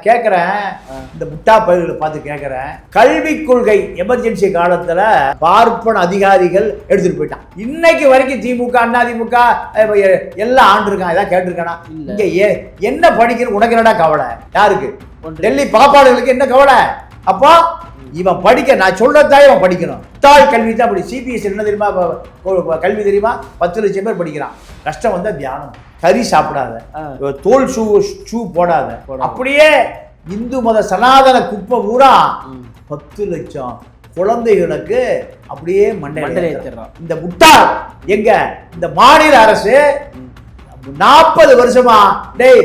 நான் கேட்குறேன், இந்த முட்டா பயிர்களை பார்த்து கேட்குறேன், கல்விக் கொள்கை எமர்ஜென்சி காலத்தில் பார்ப்பன அதிகாரிகள் எடுத்துட்டு போயிட்டான். இன்னைக்கு வரைக்கும் திமுக அதிமுக எல்லாம் ஆண்டிருக்கான். ஏதாவது கேட்டிருக்கானா? இங்க என்ன படிக்கணும் உனக்கு என்னடா கவலை? யாருக்கு? டெல்லி பாப்பாடுகளுக்கு என்ன கவலை? அப்போ இவன் படிக்க, நான் சொல்றதாயே இவன் படிக்கணும். தாழ் கல்வி தான் அப்படி. சிபிஎஸ்சி என்ன தெரியுமா கல்வி தெரியுமா? 10 லட்சம் பேர் படிக்கிறான். கஷ்டம் வந்தா தியானம். கறி சாப்பிடாத, தோல் ஷூ போடாத. அப்படியே இந்து மத சனாதன குப்பை பூரா 10 லட்சம் குழந்தைகளுக்கு அப்படியே மண்டை. இந்த முட்டாள் எங்க இந்த மாநில அரசு 40 வருஷமா டேய்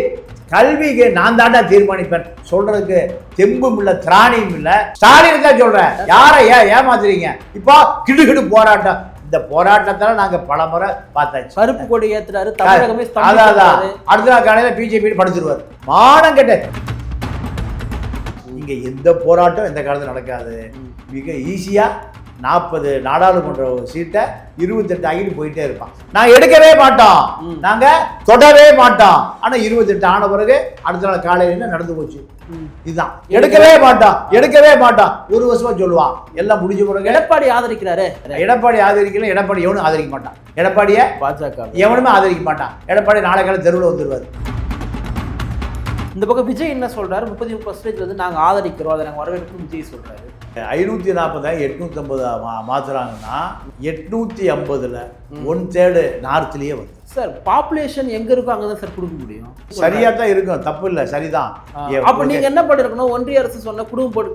கல்விக்கு நான் தாண்டா தீர்மானிப்பேன் சொல்றதுக்கு தெம்பும் இல்ல, திராணியும் இல்ல. ஸ்டாலின் தான் சொல்றேன். யாரை ஏமாத்துறீங்க? இப்போ கிடுகிடு போராட்டம். இந்த போராட்டத்தால நாங்க பல முறை பார்த்தாச்சு. கருப்பு கொடி ஏத்துறாரு, தமிழகமே அடுத்த நாள் காலையில பிஜேபி படுத்துருவாரு. மானம் கெட்ட. இங்க எந்த போராட்டம் எந்த காலத்துல நடக்காது. மிக ஈஸியா 40 நாடாளுமன்ற சீட்டை 28 ஆகிட்டு போயிட்டே இருப்பான். நான் எடுக்கவே மாட்டோம், நாங்க தொடவே மாட்டோம். ஆனா 28 ஆன பிறகு அடுத்த நாள் காலையில நடந்து போச்சு. இதுதான் எடுக்கவே மாட்டோம். ஒரு வருஷமா சொல்லுவான். எல்லாம் முடிஞ்ச பிறகு எடப்பாடி ஆதரிக்கிறாரு. எடப்பாடி ஆதரிக்கல. எடப்பாடி எவனும் ஆதரிக்க மாட்டான். எடப்பாடிய பாஜக எவனுமே ஆதரிக்க மாட்டான். எடப்பாடி நாளை கால தெருவில் வந்துருவாரு. இந்த பக்கம் விஜய் என்ன சொல்றாரு? 30% வந்து நாங்க ஆதரிக்கிறோம், அதை நாங்க வரவேற்கிறோம் விஜய் சொல்றாரு. 540 850 மாத்துறாங்கன்னா 850ல் 1/3 நார்த்லயே வருது. சார் பாப்புலேஷன் எங்க இருக்கோ அங்கதான் சார் கொடுக்க முடியும். சரியா தான் இருக்கும், தப்பு இல்லை, சரிதான். அப்ப நீங்க என்ன பண்ணிருக்கணும்? ஒன்றிய அரசு சொன்ன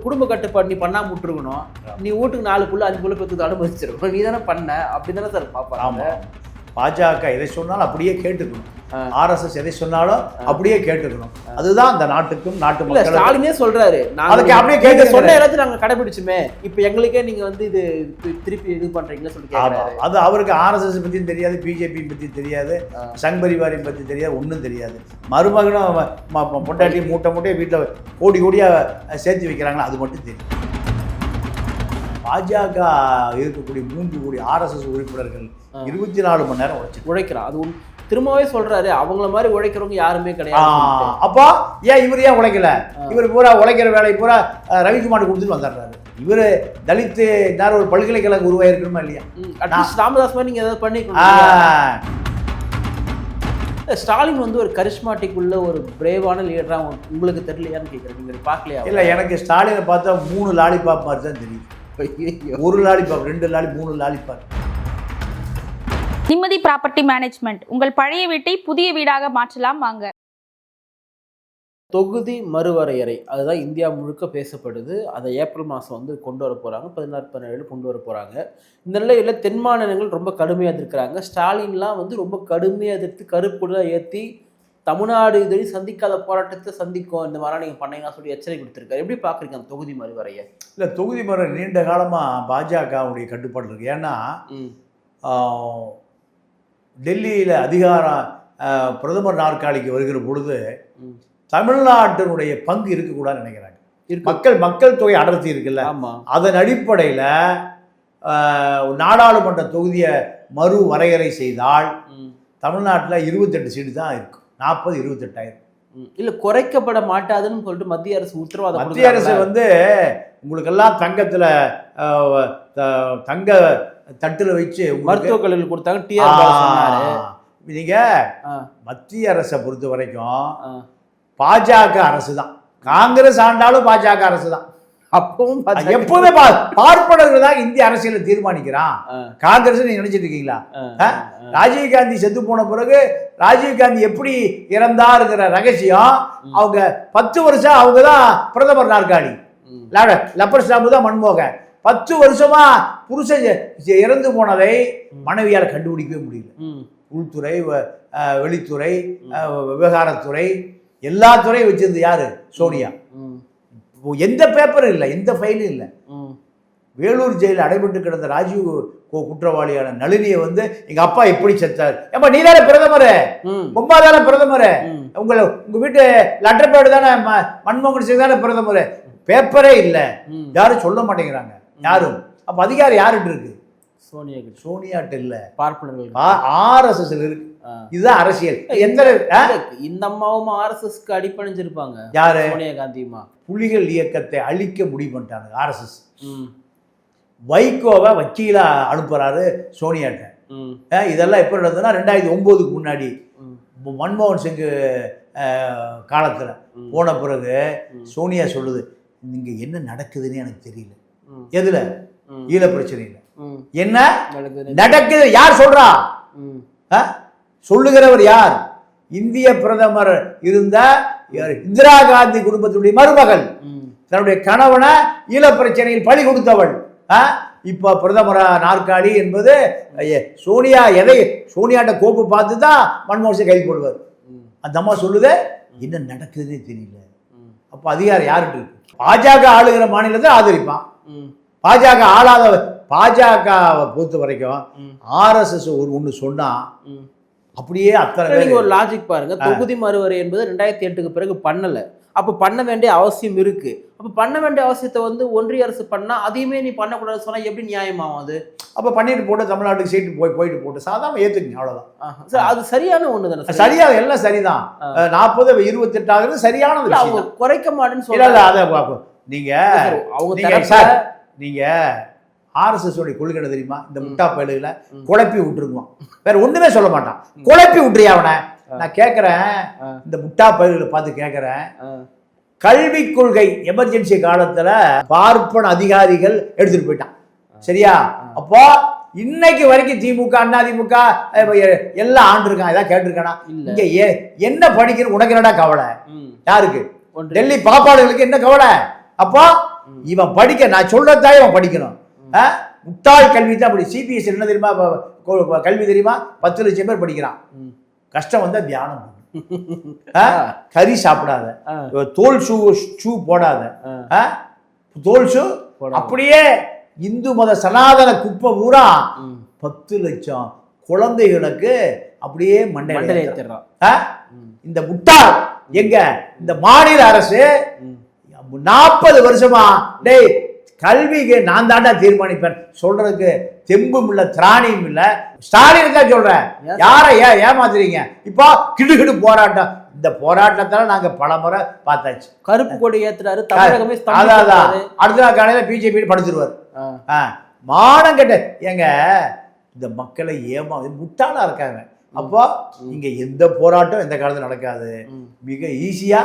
குடும்ப கட்டுப்பாடு நீ பண்ணாம விட்டுருக்கணும். நீ வீட்டுக்கு 4 புள்ள 5 புள்ள பெற்று அனுமதிச்சிருக்கணும். நீ தானே பண்ண. அப்படிதானே சார் பாப்பாங்க. பாஜக எதை சொன்னாலும் அப்படியே கேட்டுக்கணும். RSS எதை சொன்னாலும் அப்படியே கேட்டுக்கணும். அதுதான் அந்த நாட்டுக்கும் நாட்டு மக்களுக்கும். ஸ்டாலினே சொல்றாரு, அதுக்கு அப்படியே கேட்க சொன்ன எல்லாத்தையும் நாங்க கடைபிடிச்சுமே, இப்ப எங்களுக்கே நீங்க வந்து இது திருப்பி இது பண்றீங்களா சொல்லி கேக்குறாரு. அது அவருக்கு RSS பத்தியும் தெரியாது, பிஜேபி பத்தி தெரியாது, சங் பரிவாரியம் பத்தி தெரியாது, ஒன்றும் தெரியாது. மருமகனும் பொண்டாட்டி மூட்டையை வீட்டில் கோடியா சேர்த்து வைக்கிறாங்களா அது மட்டும் தெரியும். பாஜக இருக்கக்கூடிய 3 கோடி RSS உறுப்பினர்கள் 24 மணி நேரம் உழைக்கிறான். அது திரும்பவே சொல்றாரு, அவங்கள மாதிரி உழைக்கிறவங்க யாருமே கிடையாது. அப்போ இவர் ஏன் உழைக்கல? இவர் பூரா உழைக்கிற வேலை பூரா ரவிக்குமார் கொடுத்துட்டு வந்துடுறாரு. இவரு தலித்து நேரம் ஒரு பல்கலைக்கழகம் உருவாயிருக்கணுமா இல்லையா? ராமதாஸ் மாதிரி நீங்க ஏதாவது பண்ணிக்கணும். ஸ்டாலின் வந்து ஒரு கரிஸ்மாட்டிக் உள்ள ஒரு பிரேவான லீடரா உங்களுக்கு தெரியலையான்னு கேட்குறேன். நீங்க பார்க்கலையா? இல்லை, எனக்கு ஸ்டாலினை பார்த்தா 3 லாலிபாப் மாதிரி தான் தெரியும். 1 லாலிபாப், 2 3 லாலிபாப். நிம்மதி ப்ராப்பர்ட்டி மேனேஜ்மெண்ட். உங்கள் பழைய வீட்டை புதிய வீடாக மாற்றலாம் வாங்க. தொகுதி மறுவரையறை அதுதான் இந்தியா முழுக்க பேசப்படுது. அதை ஏப்ரல் மாதம் வந்து கொண்டு வர போகிறாங்க. 16-17 கொண்டு வர போகிறாங்க. இந்த நிலையில் தென் மாநிலங்கள் ரொம்ப கடுமையாக எதிர்க்கிறாங்க. ஸ்டாலின்லாம் வந்து ரொம்ப கடுமையாக எதிர்த்து கருப்புடன் ஏற்றி தமிழ்நாடு இதுவரை சந்திக்காத போராட்டத்தை சந்திக்கும், இந்த மாதிரிலாம் நீங்கள் பண்ணீங்கன்னா சொல்லி எச்சரிக்கை கொடுத்துருக்காரு. எப்படி பார்க்குறீங்க அந்த தொகுதி மறுவரையை? இல்லை, தொகுதி மறு நீண்ட காலமாக பாஜகவுடைய கட்டுப்பாடு இருக்குது. ஏன்னா டெல்லியில் அதிகாரம் பிரதமர் நாற்காலிக்கு வருகிற பொழுது தமிழ்நாட்டினுடைய பங்கு இருக்கக்கூடாதுன்னு நினைக்கிறாங்க. மக்கள் தொகை அடர்த்தி இருக்குல்ல, அதன் அடிப்படையில் நாடாளுமன்ற தொகுதியை மறு வரையறை செய்தால் தமிழ்நாட்டில் 28 சீட்டு தான் இருக்கும். 40-28 இல்லை, குறைக்கப்பட மாட்டாதுன்னு சொல்லிட்டு மத்திய அரசு உத்தரவாதம். மத்திய அரசு வந்து உங்களுக்கெல்லாம் தங்கத்தில் தங்க தட்டுல வச்சு மருத்துவக் கல்லூரி கொடுத்தாங்க. நீங்க மத்திய அரசை பொறுத்த வரைக்கும் பாஜக அரசு தான். காங்கிரஸ் ஆண்டாலும் பாஜக அரசு தான். அப்பவும் எப்பவுமே பார்ப்பனர்கள் தான் இந்திய அரசியலை தீர்மானிக்கிறான். காங்கிரஸ் நீங்க நினைச்சிட்டு இருக்கீங்களா? ராஜீவ்காந்தி செத்து போன பிறகு ராஜீவ்காந்தி எப்படி இறந்தாருங்கிற ரகசியம் அவங்க 10 வருஷம் அவங்க தான் பிரதமர் நாற்காலி. லப்பர் ஸ்டாம்பு தான் மன்மோகன். 10 வருஷமா புருஷன் இறந்து போனதை மனைவியால கண்டுபிடிக்கவே முடியல. உள்துறை, வெளித்துறை, விவகாரத்துறை, எல்லா துறையும் வச்சிருந்து யாரு? சோனியா. எந்த பேப்பரும் இல்லை, எந்த ஃபைலும் இல்லை. வேலூர் ஜெயிலில் அடைபட்டு கிடந்த ராஜீவ் குற்றவாளியான நளினியை வந்து எங்க அப்பா எப்படி செத்தார்? ஏப்பா நீ தானே பிரதமர், பொம்மா தானே பிரதமர், உங்க வீட்டு லெட்டர் பேடு தானே மன்மோகன் சிங் தானே பிரதமர். பேப்பரே இல்லை, யாரும் சொல்ல மாட்டேங்கிறாங்க யாரும். அப்ப அதிகாரம் யாருட்டு இருக்கு? சோனியாட்ட இல்ல, பார்ப்பனர்கள் RSS இருக்கு. இதுதான் அரசியல். எந்த இந்த அம்மாவும் RSSக்கு அடிப்பணிஞ்சிருப்பாங்க. யாரு? சோனியா காந்திமா. புலிகள் இயக்கத்தை அழிக்க முடிவு பண்ணிட்டாங்க RSS. வைகோவை வக்கீலா அனுப்புறாரு சோனியாட்ட. இதெல்லாம் எப்போ நடந்ததுன்னா 2009க்கு முன்னாடி மன்மோகன் சிங் காலத்தில் போன பிறகு சோனியா சொல்லுது, இங்கே என்ன நடக்குதுன்னு எனக்கு தெரியல. எதுல? ஈழ பிரச்சனையில் என்ன நடக்குது? யார் சொல்றா? சொல்லுகிறவர் யார்? இந்திய பிரதமர் இருந்த இந்திரா காந்தி குடும்பத்துடைய மருமகள், தன்னுடைய கணவனை ஈழ பிரச்சனையில் பலி கொடுத்தவள். இப்ப பிரதமர் நாற்காலி என்பது சோனியா. சோனியாட்ட கோப்பு பார்த்து தான் மன்மோகன் சிங் கைது போடுவார். அந்த அம்மா சொல்லுது, என்ன நடக்குதுன்னே தெரியல. அப்ப அதிகாரம் யாருக்கு இருக்கு? பாஜக ஆளுகிற மாநிலத்தை ஆதரிப்பான். பாஜக ஆளாத பாஜகவை பொறுத்த வரைக்கும் RSS ஒன்று சொன்னா அப்படியே அத்தனை. நீங்க ஒரு லாஜிக் பாருங்க, தொகுதி மறுவரை என்பது 2008க்கு பிறகு பண்ணல. அப்ப பண்ண வேண்டிய அவசியம் இருக்கு. அப்ப பண்ண வேண்டிய அவசியத்தை ஒன்றிய அரசு பண்ணா அதையுமே நீ பண்ணக்கூடாது சொன்னா எப்படி நியாயமாகும் அது? அப்ப பண்ணிட்டு போட்டு தமிழ்நாட்டுக்கு சீட்டு போயிட்டு போட்டு சாதாரண ஏத்துக்குங்க, அவ்வளவுதான். அது சரியான ஒண்ணு தானே? சரியா, எல்லாம் சரிதான். 40 28 ஆகுது, சரியான விஷயம். குறைக்க மாட்டேன்னு சொல்லல. அதை நீங்க நீங்க RSS உடைய கொள்கை என்ன தெரியுமா? இந்த முட்டா பயலுகளை குழப்பி விட்டுருக்குவான், வேற ஒண்ணுமே சொல்ல மாட்டான். குழப்பி விட்டுறியா அவனை? நான் கேட்கிறேன், இந்த முட்டா பயல்களை பார்த்து கேட்கிறேன், கல்வி கொள்கை எமர்ஜென்சி காலத்துல பார்ப்பன அதிகாரிகள் எடுத்துட்டு போயிட்டான், சரியா? அப்போ இன்னைக்கு வரைக்கும் திமுக அதிமுக எல்லாம் ஆண்டிருக்கான். ஏதாவது கேட்டிருக்கானா? இங்க என்ன படிக்கணும் உனக்கு என்னடா கவலை? யாருக்கு? டெல்லி பாப்பாடுகளுக்கு என்ன கவலை? அப்போ இவன் படிக்க, நான் சொல்றதாய் இவன் படிக்கணும். முட்டாள் கல்வி தான். அப்படி CBSE என்ன தெரியுமா கல்வி தெரியுமா? 10 லட்சம் பேர் படிக்கிறான். கஷ்டம் வந்தா தியானம், கறி சாப்பிடாத, தோல் ஷூ போடாத, தோல் ஷூ அப்படியே இந்து மத சனாதன குப்பை பூரா 10 லட்சம் குழந்தைகளுக்கு அப்படியே மண்டை. இந்த முட்டாள் எங்க? இந்த மாநில அரசு 40 வருஷமா டேய் கல்விக்கு நான் தாண்டா தீர்மானிப்பேன் சொல்றதுக்கு தெம்பும் இல்ல, திராணியும் இல்ல. ஸ்டாலின் தான் சொல்றேன், யாரை ஏமாத்துறீங்க? இப்போ கிடுகிடு போராட்டம். இந்த போராட்டத்தால நாங்க பல முறை பார்த்தாச்சு. கருப்பு கொடி ஏத்துறாரு, தமிழகமே அடுத்த நாள் காலையில பிஜேபி படுத்துருவார். மானம் கெட்ட ஏங்க இந்த மக்களை முட்டாளா இருக்காங்க. அப்போ இங்க எந்த போராட்டம் எந்த காலத்துல நடக்காது. மிக ஈஸியா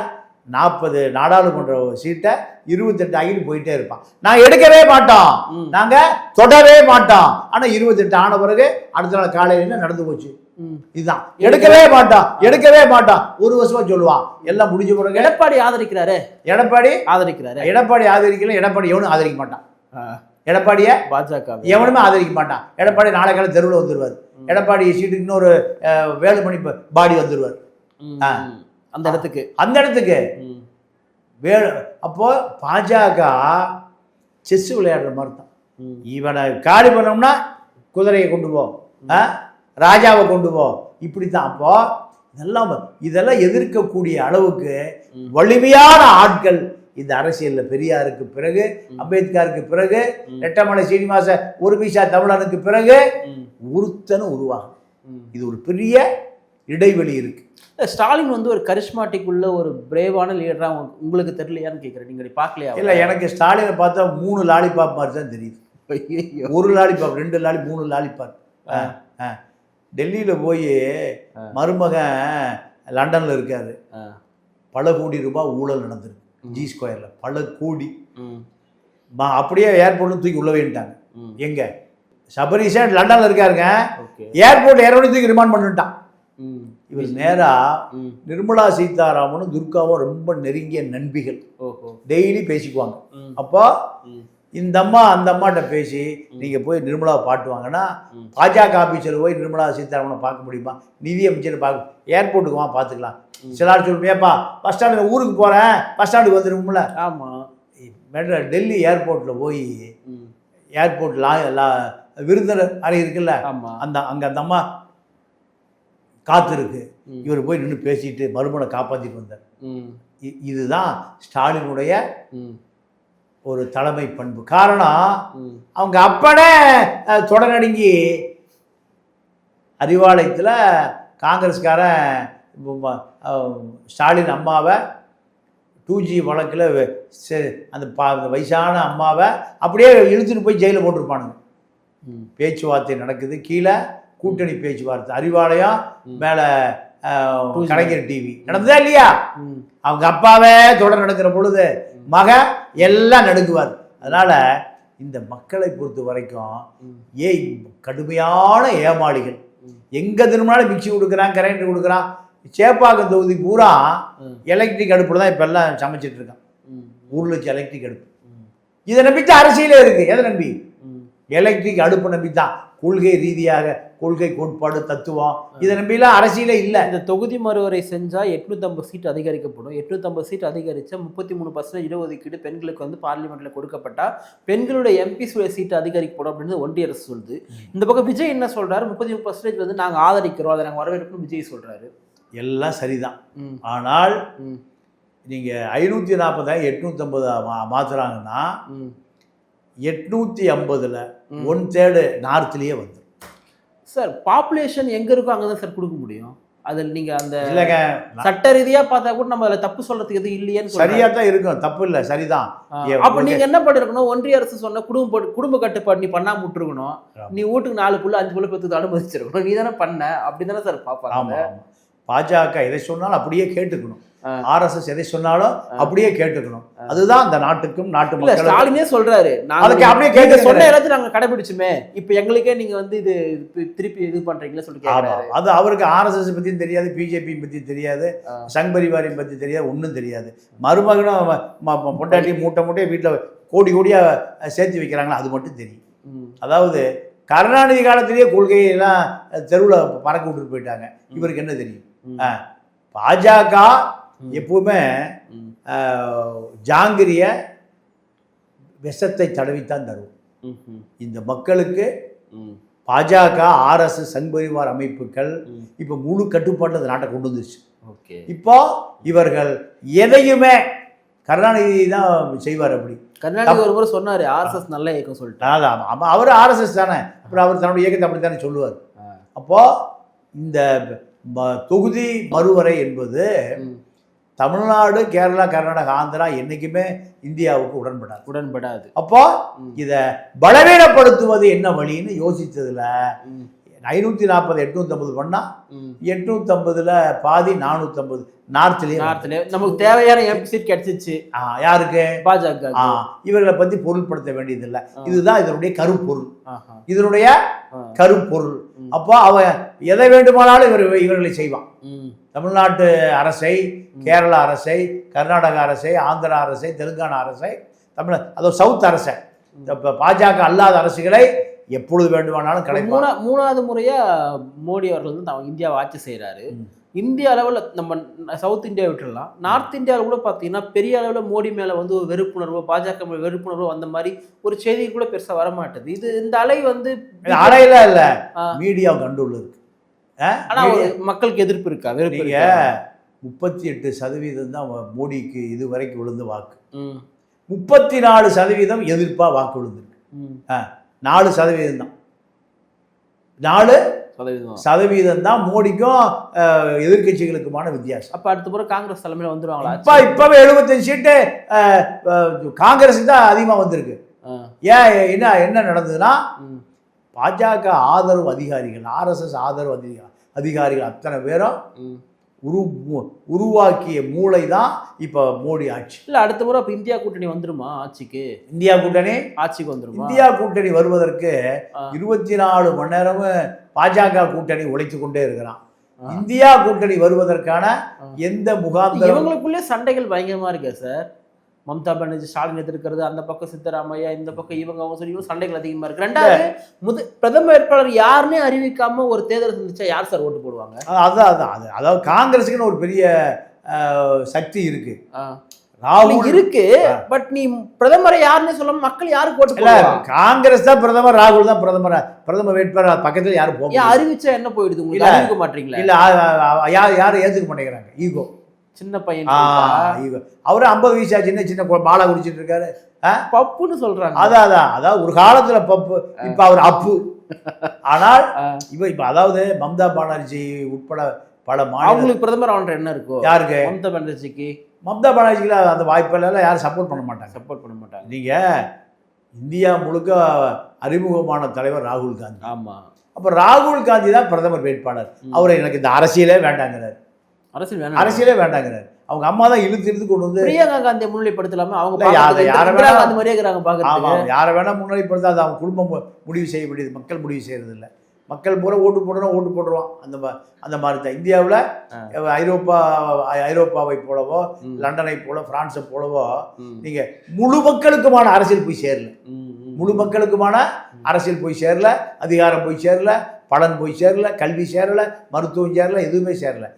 40 நாடாளுமன்ற சீட்டை 28 ஆகிட்டு போயிட்டே இருப்பான். நான் எடுக்கவே மாட்டோம், நாங்க தொடவே மாட்டோம். ஆனா 28 ஆன பிறகு அடுத்த நாள் காலையில நடந்து போச்சு. இதுதான் எடுக்கவே மாட்டோம், எடுக்கவே மாட்டோம். ஒரு வருஷமா சொல்லுவான், எல்லாம் முடிஞ்ச பிறகு. எடப்பாடி ஆதரிக்கிறாரு, எடப்பாடி ஆதரிக்கல. எடப்பாடி எவனும் ஆதரிக்க மாட்டான். எடப்பாடிய பாஜக எவனுமே ஆதரிக்க மாட்டான். எடப்பாடி நாளை கால தெருவில் வந்துருவார். எடப்பாடி சீட்டுக்கு இன்னொரு வேலுமணி பாடி வந்துருவார் அந்த இடத்துக்கு. அப்போ பாஜக செஸ் விளையாடுற மாதிரி தான். இவனை காலி பண்ணோம்னா குதிரையை கொண்டு போ, ராஜாவை கொண்டு போ, இப்படித்தான். அப்போ இதெல்லாம் எதிர்க்கக்கூடிய அளவுக்கு வலிமையான ஆட்கள் இந்த அரசியல்ல பெரியாருக்கு பிறகு, அம்பேத்கருக்கு பிறகு, ரெட்டமலை சீனிவாச ஒரு பீசா தமிழனுக்கு பிறகு ஒருத்தனும் உருவாகும். இது ஒரு பெரிய இடைவெளி இருக்கு. ஸ்டாலின் ஒரு கரிஸ்மாட்டிக் உள்ள ஒரு பிரேவான லீடரா உங்களுக்கு தெரியலையான்னு கேட்குறேன். நீங்க பார்க்கலையா? இல்லை, எனக்கு ஸ்டாலினை பார்த்தா 3 லாலிபாப் மாதிரி தான் தெரியுது. 1 லாலிபாப், 2 3 லாலிபாப். டெல்லியில் போய் மருமகன் லண்டனில் இருக்காரு. பல கோடி ரூபாய் ஊழல் நடந்திருக்கு G ஸ்கொயரில், பல கோடி. அப்படியே ஏர்போர்ட்ல தூக்கி உள்ள வேண்டாங்க. எங்க சபரீஷா லண்டனில் இருக்காருங்க, ஏர்போர்ட் ஏரோட தூக்கி ரிமாண்ட் பண்ணிட்டான். இவர் நேரா நிர்மலா சீதாராமனும் துர்காவும் ரொம்ப நெருங்கிய நண்பிகள், டெய்லி பேசிக்குவாங்க. அப்போ இந்த அம்மா அந்த அம்மாட்ட பேசி நீங்க போய் நிர்மலாவை பாட்டுவாங்கன்னா, பாஜக ஆபீஸில் போய் நிர்மலா சீதாராமனை பார்க்க முடியுமா? நிதி அமைச்சர் பார்க்க ஏர்போர்ட்டுக்கு வா பார்த்துக்கலாம். சிலார் சொல்லுப்பா, பஸ் ஸ்டாண்டுக்கு ஊருக்கு போறேன், பஸ் ஸ்டாண்டுக்கு வந்துருக்கும்ல. ஆமாம், டெல்லி ஏர்போர்ட்டில் போய் ஏர்போர்ட் விருந்தினர் அறை இருக்குல்ல, அங்கே அந்த அம்மா காத்திருக்கு. இவர் போய் நின்று பேசிட்டு மறுமணை காப்பாற்றிட்டு வந்தார். இதுதான் ஸ்டாலினுடைய ஒரு தலைமை பண்பு. காரணம் அவங்க அப்பனே தொடநடுங்கி அறிவாலயத்தில் காங்கிரஸ்காரன் ஸ்டாலின் அம்மாவை 2G வழக்கில் அந்த வயசான அம்மாவை அப்படியே இழுத்துட்டு போய் ஜெயிலில் போட்டிருப்பானுங்க. பேச்சுவார்த்தை நடக்குது கீழே, கூட்டணி பேச்சுவார்த்தை, அறிவாலயம் மேலே கலைஞர் டிவி நடந்ததா இல்லையா? அவங்க அப்பாவே தொடர் நடக்கிற பொழுது மக எல்லாம் நடுக்குவார். அதனால இந்த மக்களை பொறுத்த வரைக்கும் கடுமையான ஏமாளிகள். எங்க திரும்பினாலும் மிக்சி கொடுக்குறான், கரண்ட் கொடுக்குறான். சேப்பாக்கம் தொகுதி பூரா எலக்ட்ரிக் அடுப்புல தான் இப்ப எல்லாம் சமைச்சிட்டு இருக்கான். 1 லட்சம் எலக்ட்ரிக் அடுப்பு. இதை நம்பித்தான் அரசியலே இருக்கு. எதை நம்பி? எலக்ட்ரிக் அடுப்பு நம்பித்தான். கொள்கை ரீதியாக, கொள்கை கோட்பாடு, தத்துவம், இதை நம்பிலாம் அரசியலே இல்லை. இந்த தொகுதி மறுவரை செஞ்சா 850 சீட் அதிகரிக்கப்படும். 850 சீட் அதிகரிச்சா 33% இடஒதுக்கீடு பெண்களுக்கு வந்து பார்லிமெண்ட்ல கொடுக்கப்பட்டா பெண்களுடைய எம்பிஸுடைய சீட் அதிகரிக்கப்படும் அப்படின்னு ஒன்றிய அரசு சொல்லுது. இந்த பக்கம் விஜய் என்ன சொல்றாரு? 33% வந்து நாங்க ஆதரிக்கிறோம், அதை நாங்க வரவேற்கணும் விஜய் சொல்றாரு. எல்லாம் சரிதான். ஆனால் நீங்க 540 850 மாத்துறாங்கன்னா 850ல் 1/3 நார்த்லயே வந்து சார் பாப்புலேஷன் எங்க இருக்கோ அங்கதான் சார் கொடுக்க முடியும். அதில் நீங்க அந்த இல்லைங்க, சட்ட ரீதியா பார்த்தா கூட நம்ம அதில் தப்பு சொல்றதுக்கு எதுவும் இல்லையேன்னு சரியா தான் இருக்கும், தப்பு இல்லை, சரிதான். அப்ப நீங்க என்ன பண்ணிருக்கணும்? ஒன்றிய அரசு சொன்ன குடும்ப கட்டுப்பாடு நீ பண்ணாம விட்டுருக்கணும். நீ வீட்டுக்கு 4 புள்ள 5 புள்ள பெற்று அனுமதிச்சிருக்கணும். நீ தானே பண்ண, அப்படிதானே சார் பாப்பாங்க. பாஜக எதை சொன்னாலும் அப்படியே கேட்டுக்கணும். RSS எதை சொன்னாலும் அப்படியே கேட்டுக்கணும். அதுதான் அந்த நாட்டுக்கும் நாட்டு மக்களுக்கும். ஸ்டாலினே சொல்றாரு, அதுக்கு அப்படியே கேட்க சொன்ன எல்லாத்தையும் நாங்க கடைபிடிச்சுமே, இப்ப எங்களுக்கே நீங்க வந்து இது திருப்பி இது பண்றீங்களா சொல்லி கேக்குறாரு. அது அவருக்கு RSS பத்தியும் தெரியாது, பிஜேபி பத்தி தெரியாது, சங் பரிவாரியம் பத்தி தெரியாது, ஒன்றும் தெரியாது. மருமகனும் பொண்டாட்டி மூட்டையை வீட்டில் கோடி கோடியா சேர்த்து வைக்கிறாங்களா, அது மட்டும் தெரியும். அதாவது கருணாநிதி காலத்திலேயே கொள்கையெல்லாம் தெருவில் பறக்க விட்டுட்டு போயிட்டாங்க. இவருக்கு என்ன தெரியும்? பாஜக எப்பவுமே ஜாங்கிரிய விஷத்தை தடவித்தான் தரும். இந்த மக்களுக்கு பாஜக, RSS, சங் பரிவார் அமைப்புகள் இப்ப முழு கட்டுப்பாட்டு அந்த நாட்டை கொண்டு வந்துருச்சு. இப்போ இவர்கள் எதையுமே கருணாநிதி தான் செய்வார். அப்படி கருணாநிதி ஒரு முறை சொன்னாரு, RSS நல்ல இயக்கம் சொல்லிட்டு. அவர் RSS தானே, அப்புறம் அவர் தன்னுடைய இயக்கத்தை அப்படித்தானே சொல்லுவார். அப்போ இந்த தொகுதி மறுவரை என்பது தமிழ்நாடு, கேரளா, கர்நாடகா, ஆந்திரா என்னைக்குமே இந்தியாவுக்கு உடன்படாது. அப்போ இதை பலவீனப்படுத்துவது என்ன வழின்னு யோசித்ததுல 540 850 பண்ணா 850ல் பாதி 450 நார்த்லயே நமக்கு தேவையான சீட் கிடைச்சிச்சு. யாருக்கு? பாஜக. இவர்களை பத்தி பொருள்படுத்த வேண்டியதில்லை. இதுதான் இதனுடைய கருப்பொருள். இதனுடைய கருப்பொருள். அப்போ அவன் எதை வேண்டுமானாலும் இவர்களை செய்வான். தமிழ்நாட்டு அரசை, கேரளா அரசை, கர்நாடக அரசை, ஆந்திரா அரசை, தெலுங்கானா அரசை, அதோ சவுத் அரசை, பாஜக அல்லாத அரசுகளை எப்பொழுது வேண்டுமானாலும் கிடைக்கும். 3வது முறையா மோடி அவர்கள் வந்து இந்தியாவை ஆட்சி செய்யறாரு. இந்திய அளவில் நம்ம சவுத் இந்தியா விட்டுடலாம், நார்த் இந்தியாவில் கூட பார்த்தீங்கன்னா பெரிய அளவில் மோடி மேலே வந்து ஒரு வெறுப்புணர்வு, பாஜக வெறுப்புணர்வு அந்த மாதிரி ஒரு செய்தி கூட பெருசாக வரமாட்டேது. இந்த அலை வந்து அலையில இல்லை, மீடியா கண்டுள்ள இருக்கு. ஆனால் மக்களுக்கு எதிர்ப்பு இருக்கா? வெறுப்பு. 38% தான் மோடிக்கு இது வரைக்கும் விழுந்த வாக்கு. 34% எதிர்ப்பா வாக்கு விழுந்திருக்கு. 4% தான். 4% தான் மோடிக்கும் எதிர்கட்சிகளுக்குமான வித்தியாசம். அப்ப அடுத்த முறை காங்கிரஸ் தலைமையில வந்துருவாங்களா? இப்பவே 75 சீட்டு காங்கிரஸ் தான் அதிகமா வந்திருக்கு. ஏன் என்ன நடந்ததுன்னா, பாஜக ஆதரவு அதிகாரிகள், RSS ஆதரவு அதிகாரிகள் அத்தனை பேரும் உருவாக்கிய மூளை தான் இப்ப மோடி ஆட்சி. இல்ல அடுத்த முறை அப்ப இந்தியா கூட்டணி வந்துருமா ஆட்சிக்கு? இந்தியா கூட்டணி ஆட்சிக்கு வந்துருமா? இந்தியா கூட்டணி வருவதற்கு 24 மணி நேரமும் பாஜக கூட்டணி உழைத்து கொண்டே இருக்கிறான். இந்தியா கூட்டணி வருவதற்கான எந்த முகாந்திரம்? இவங்களுக்குள்ளே சண்டைகள் பயங்கரமா இருக்கா சார்? மம்தா பானர்ஜி ஸ்டாலின் எதிர்க்கிறது, அந்த பக்கம் சித்தராமையா, இந்த பக்கம் இவங்க சொல்லி சண்டைகள் அதிகமா இருக்கு. 2வது பிரதம வேட்பாளர் யாருன்னே அறிவிக்காம ஒரு தேர்தல் சந்திச்சா யார் சார் ஓட்டு போடுவாங்க? அதாவது காங்கிரஸுக்குன்னு ஒரு பெரிய சக்தி இருக்கு, ராகுல் இருக்கு. பட் நீ பிரதமரை யாருன்னு சொல்லாம மக்கள் யாருக்கு ஓட்டு போடுவாங்க? காங்கிரஸ் தான் பிரதமர், ராகுல் தான் பிரதம வேட்பாளர். பக்கத்துல யாரும் போக அறிவிச்சா என்ன போயிடுது? உங்களுக்கு அறிவிக்க மாட்டீங்களா? இல்ல யாரும் ஏத்துக்க மாட்டேங்கிறாங்க. ஈகோ சின்ன பையன் அவரு 50 வயசா சின்ன பாலா குடிச்சிட்டு இருக்காரு. பப்புன்னு சொல்றாங்க. அதான் ஒரு காலத்துல பப்பு, இப்ப அவர் அப்பு. ஆனால் இப்ப அதாவது மம்தா பானர்ஜி உட்பட பல அவங்களுக்கு பிரதமர் ஆன்ற என்ன இருக்கும்? யாருக்கு? மம்தா பானர்ஜிக்கு. மம்தா பானர்ஜிக்கு அந்த வாய்ப்பெல்லாம் யாரும் சப்போர்ட் பண்ண மாட்டாங்க. நீங்க இந்தியா முழுக்க அறிமுகமான தலைவர் ராகுல் காந்தி. ஆமா. அப்ப ராகுல் காந்தி தான் பிரதமர் வேட்பாளர். அவரை எனக்கு இந்த அரசியலே வேண்டாங்கிறார். அரசியலே வேண்டாங்கிறார். அவங்க அம்மா தான் இழுத்து கொண்டு வந்து பிரியங்கா காந்தியை முன்னிலைப்படுத்தலாம. அவங்க யாரை வேணா முன்னிலைப்படுத்த, அது அவங்க குடும்பம் முடிவு செய்ய வேண்டியது, மக்கள் முடிவு செய்யறது இல்லை. மக்கள் பூரா ஓட்டு போடுறோம். அந்த மாதிரி தான் இந்தியாவில் ஐரோப்பாவை போலவோ லண்டனை போல பிரான்ஸை போலவோ நீங்க முழு மக்களுக்குமான அரசியல் போய் சேரல. முழு மக்களுக்குமான அரசியல் போய் சேரல, அதிகாரம் போய் சேரல, பலன் போய் சேரல, கல்வி சேரல, மருத்துவம் சேரல, எதுவுமே சேரல.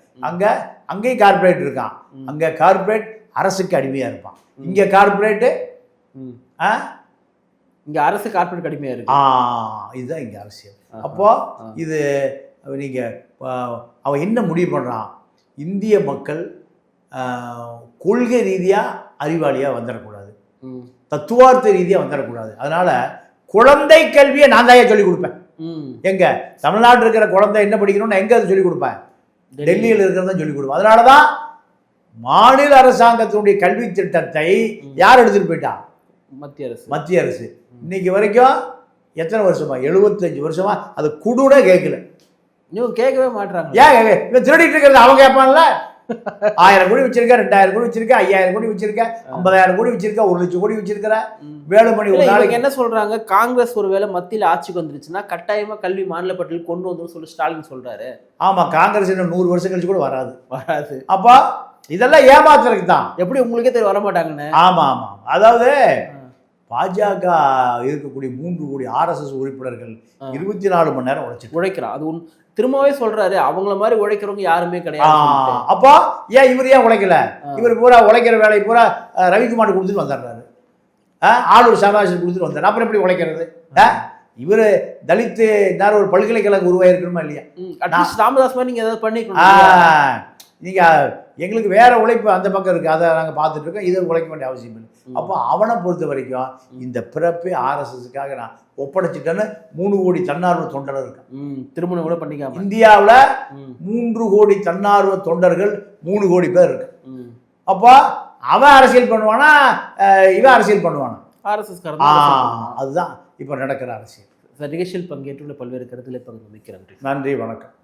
அங்கேயும் கார்பரேட் இருக்கான். அங்க கார்பரேட் அரசுக்கு அடிமையா இருப்பான். இங்க கார்பரேட்டு இங்க அரசு கார்பரேட் அடிமையா இருக்கு. இதுதான் இங்க அரசியல். அப்போ இது நீங்க அவன் என்ன முடிவு பண்றான்? இந்திய மக்கள் கொள்கை ரீதியா அறிவாளியா வந்துடக்கூடாது, தத்துவார்த்த ரீதியா வந்துடக்கூடாது. அதனால குழந்தை கல்வியை நான் தான் சொல்லிக் கொடுப்பேன். எங்க தமிழ்நாட்டில் இருக்கிற குழந்தை என்ன படிக்கணும்னு எங்க அதை சொல்லிக் கொடுப்பேன்? டெல்லியில் இருக்கிறத சொல்லிக் கொடுப்பேன். அதனாலதான் மாநில அரசாங்கத்தினுடைய கல்வி திட்டத்தை யார் எடுத்துட்டு போயிட்டா? மத்திய அரசு. இன்னைக்கு வரைக்கும் எத்தனை வருஷமா? 75 வருஷமா அது குடுனே கேட்கல. இன்னும் கேட்கவே மாட்டாங்க. ஏன் திருடிட்டு இருக்கிறது அவங்க கேட்பான்ல? 1000 கோடி வச்சிருக்க, 2000 கோடி வச்சிருக்க, 5000 கோடி வச்சிருக்க, 50000 கோடி வச்சிருக்க, 1 லட்சம் கோடி வச்சிருக்கிற. வேலுமணி ஒரு நாளைக்கு என்ன சொல்றாங்க? காங்கிரஸ் ஒருவேளை மத்தியில் ஆட்சிக்கு வந்துருச்சுன்னா கட்டாயமா கல்வி மாநில பட்டியல் கொண்டு வந்து சொல்லி ஸ்டாலின் சொல்றாரு. ஆமா, காங்கிரஸ் இன்னும் 100 வருஷம் கழிச்சு கூட வராது. அப்போ இதெல்லாம் ஏமாத்துறதுக்கு தான். எப்படி உங்களுக்கே தெரிய வர மாட்டாங்கன்னு. ஆமா. அதாவது பாஜக இருக்கக்கூடிய 3 கோடி RSS உறுப்பினர்கள் 24 மணி நேரம் உழைக்கிறான். அது திரும்பவே சொல்றாரு, அவங்கள மாதிரி உழைக்கிறவங்க யாருமே கிடையாது. அப்போ ஏன் இவர் ஏன் உழைக்கல? இவர் பூரா உழைக்கிற வேலை பூரா ரவிக்குமார் கொடுத்துட்டு வந்துடுறாரு, ஆளூர் சமாஜ் கொடுத்துட்டு வந்தார். அப்புறம் எப்படி உழைக்கிறது? இவர் தலித்து நேரம் ஒரு பல்கலைக்கழகம் உருவாயிருக்கணுமா இல்லையா? ராமதாஸ் மாதிரி நீங்க ஏதாவது பண்ணிக்கணும். நீங்க எங்களுக்கு வேற உழைப்பு அந்த பக்கம் இருக்கு, அதை நாங்கள் பார்த்துட்டு இருக்கோம். இதை உழைக்க வேண்டிய அவசியம் இல்லை. அப்போ அவனை பொறுத்த வரைக்கும் இந்த பிறப்பே RSSக்காக நான் ஒப்படைச்சிட்டேன்னு 3 கோடி தன்னார்வ தொண்டர்கள் இருக்கான். திருமணம் கூட பண்ணிக்காம இந்தியாவில் 3 கோடி தன்னார்வ தொண்டர்கள் 3 கோடி பேர் இருக்கு. அப்போ அவன் அரசியல் பண்ணுவானா, இவன் அரசியல் பண்ணுவானா? RSS. அதுதான் இப்போ நடக்கிற அரசியல். நிகழ்ச்சியில் பங்கேற்றுள்ள பல்வேறு கருத்துக்களை பகிர்ந்து மிக்க நன்றி. நன்றி, வணக்கம்.